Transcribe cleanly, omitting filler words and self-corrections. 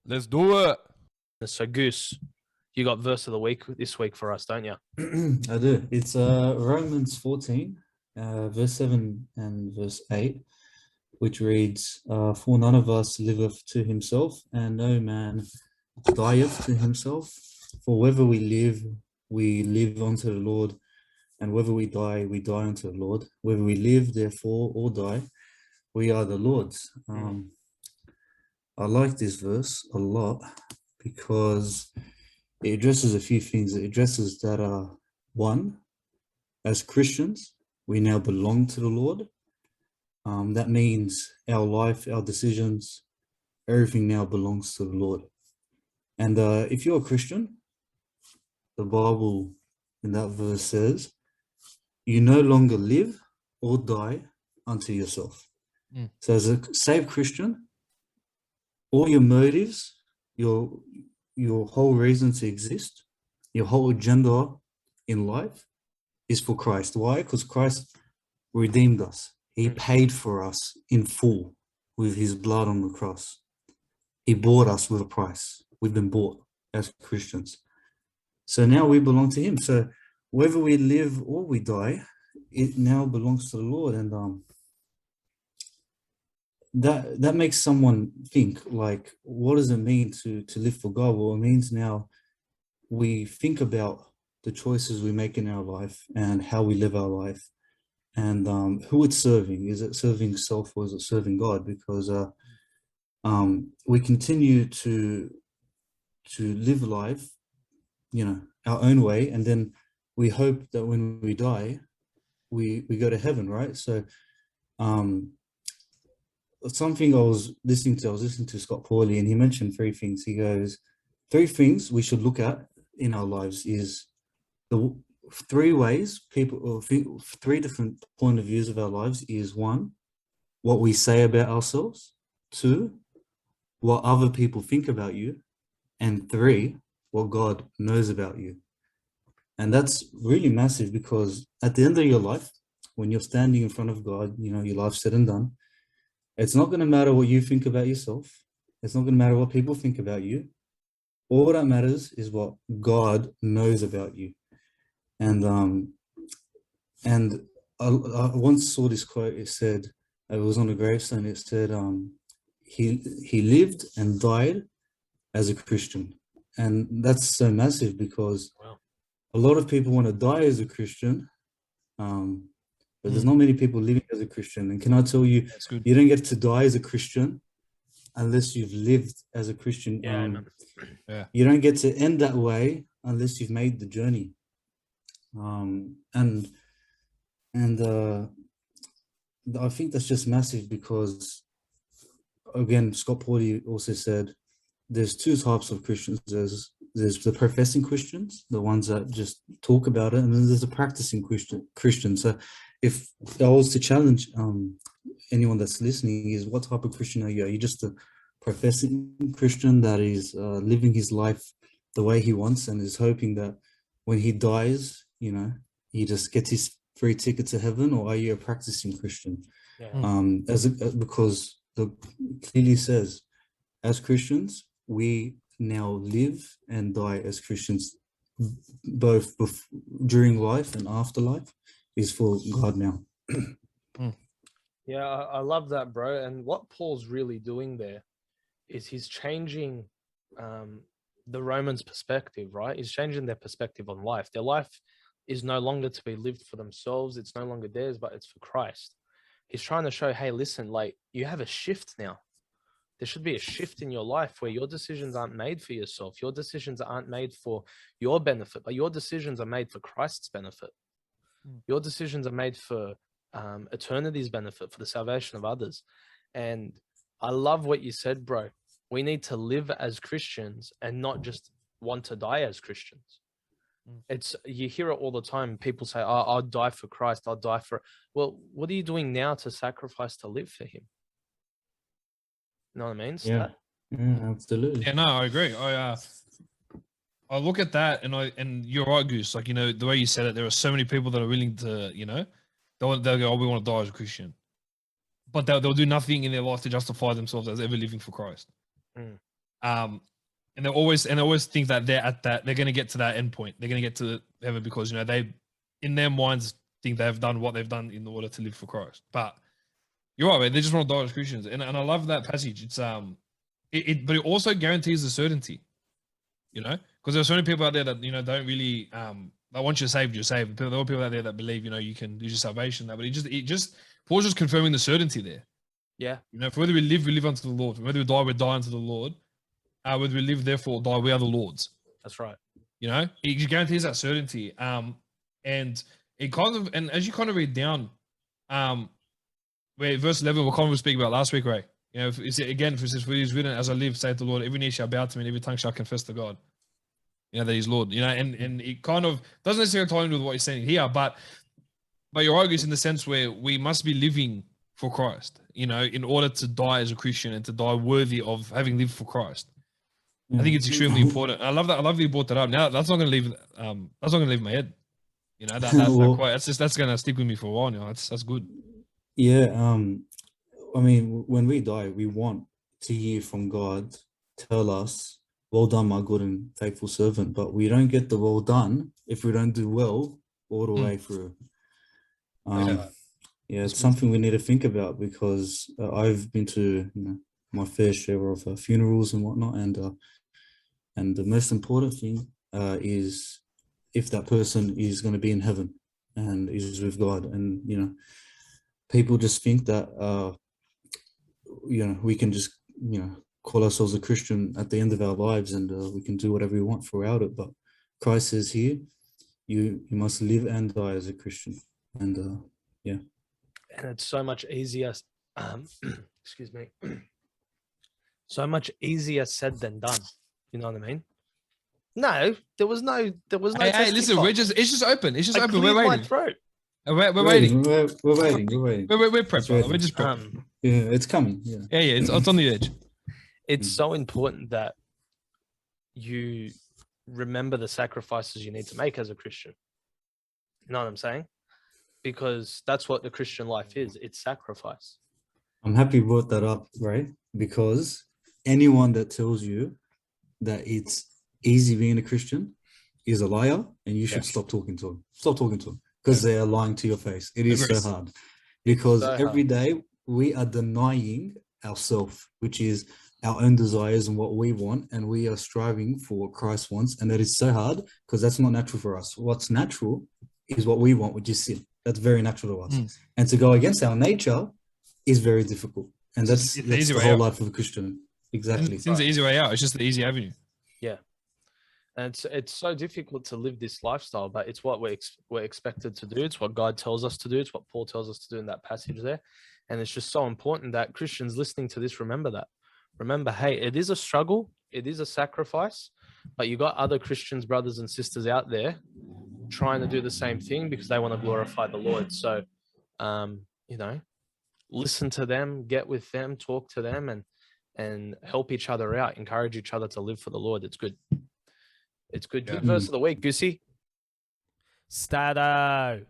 Let's do it. So, Goose, you got verse of the week this week for us, don't you? I do. It's Romans 14, verse 7 and verse 8, which reads, For none of us liveth to himself, and no man dieth to himself. For whether we live unto the Lord, and whether we die unto the Lord. Whether we live, therefore, or die, we are the Lord's. I like this verse a lot because it addresses a few things. It addresses that, one, as Christians, we now belong to the Lord. That means our life, our decisions, everything now belongs to the Lord. And if you're a Christian, the Bible in that verse says, you no longer live or die unto yourself. So as a saved Christian, all your motives, your whole reason to exist, your whole agenda in life is for Christ. Why? Because Christ redeemed us. He paid for us in full with his blood on the cross. He bought us with a price. We've been bought as Christians. So now we belong to him. So whether we live or we die, it now belongs to the Lord. And that makes someone think, like, what does it mean to live for God? Well, it means now we think about the choices we make in our life and how we live our life, and who it's serving. Is it serving self or is it serving God? Because we continue to live life, our own way, and then we hope that when we die, we go to heaven, right? So something I was listening to Scott Pauley, and he mentioned three things. He goes, three things we should look at in our lives is the three ways people, or three different point of views of our lives is: one, what we say about ourselves; two, what other people think about you; and three, what God knows about you. And that's really massive, because at the end of your life, when you're standing in front of God, your life's said and done, it's not going to matter what you think about yourself. It's not going to matter what people think about you. All that matters is what God knows about you. And I once saw this quote. It said, it was on a gravestone. It said, he lived and died as a Christian. And that's so massive, because a lot of people want to die as a Christian, but there's not many people living as a Christian. And can I tell you, you don't get to die as a Christian unless you've lived as a Christian. You don't get to end that way unless you've made the journey. And I think that's just massive, because, again, Scott Pauley also said there's two types of Christians. There's the professing Christians, the ones that just talk about it, and then there's the practicing Christian. So if I was to challenge anyone that's listening, is what type of Christian are you? Are you just a professing Christian that is living his life the way he wants and is hoping that when he dies, he just gets his free ticket to heaven? Or are you a practicing Christian? Because the clearly says, as Christians, we now live and die as Christians, both during life and afterlife is for God now. Yeah, I love that, bro. And what Paul's really doing there is he's changing the Romans' perspective, right? He's changing their perspective on life. Their life is no longer to be lived for themselves. It's no longer theirs, but it's for Christ. He's trying to show, hey, listen, like, you have a shift now. There should be a shift in your life where your decisions aren't made for yourself. Your decisions aren't made for your benefit, but your decisions are made for Christ's benefit. Your decisions are made for eternity's benefit, for the salvation of others. And I love what you said, bro. We need to live as Christians and not just want to die as Christians. You hear it all the time. People say, oh, I'll die for Christ. I'll die for... Well, what are you doing now to sacrifice to live for him? You know what I mean? Yeah, absolutely. Yeah, no, I agree. I look at that and you're right, Goose. Like, the way you said it, there are so many people that are willing to, they'll go, oh, we want to die as a Christian. But they'll do nothing in their life to justify themselves as ever living for Christ. And they always think that they're going to get to that end point. They're going to get to heaven because they, in their minds, think they've done what they've done in order to live for Christ. But you're right, man. They just want to die as Christians, and I love that passage. It's but it also guarantees the certainty, because there's so many people out there that don't really once you're saved, you're saved. There are people out there that believe you can lose your salvation. But it just Paul's just confirming the certainty there. Yeah. For whether we live unto the Lord. For whether we die unto the Lord. Whether we live, therefore die, we are the Lord's. That's right. It guarantees that certainty. And it and as you kind of read down, where verse 11, what Colin was speaking about last week, Ray. It's again, for it is written, as I live, saith the Lord, every knee shall bow to me, and every tongue shall confess to God. That He's Lord. And it kind of doesn't necessarily tie into what he's saying here, but you're arguing in the sense where we must be living for Christ, in order to die as a Christian and to die worthy of having lived for Christ. I think it's extremely important. I love that. I love that you brought that up. Now that's not going to leave. That's not going to leave my head. That's going to stick with me for a while now. That's good. Yeah. I mean, when we die, we want to hear from God tell us, "Well done, my good and faithful servant." But we don't get the "well done" if we don't do well all the way through. It's something we need to think about, because I've been to my fair share of funerals and whatnot, and the most important thing is if that person is going to be in heaven and is with God. And people just think that we can just call ourselves a Christian at the end of our lives, and we can do whatever we want throughout it. But Christ says here, you must live and die as a Christian. And and it's so much easier. Excuse me. So much easier said than done. You know what I mean? No, there was no. Hey, listen, it's just open. It's just open. We're My waiting. throat. We're waiting. We're waiting. We're prepped, brother. We're just prepped. Yeah, it's coming. Yeah. It's on the edge. It's so important that you remember the sacrifices you need to make as a Christian. You know what I'm saying? Because that's what the Christian life is. It's sacrifice. I'm happy you brought that up, right? Because anyone that tells you that it's easy being a Christian is a liar, and you should stop talking to them. Stop talking to them, because they are lying to your face. It is so hard, because every day we are denying ourselves, which is our own desires and what we want, and we are striving for what Christ wants, and that is so hard because that's not natural for us. What's natural is what we want, which is sin. That's very natural to us, and to go against our nature is very difficult. And that's the whole life of a Christian. Exactly. Sin's the easy way out. It's just the easy avenue. Yeah. And it's so difficult to live this lifestyle, but it's what we're expected to do. It's what God tells us to do. It's what Paul tells us to do in that passage there. And it's just so important that Christians listening to this remember that. Remember, hey, it is a struggle. It is a sacrifice. But you got other Christians, brothers and sisters out there trying to do the same thing because they want to glorify the Lord. So, listen to them, get with them, talk to them, and help each other out, encourage each other to live for the Lord. It's good. It's good. Good verse of the week, Goosey. Stato.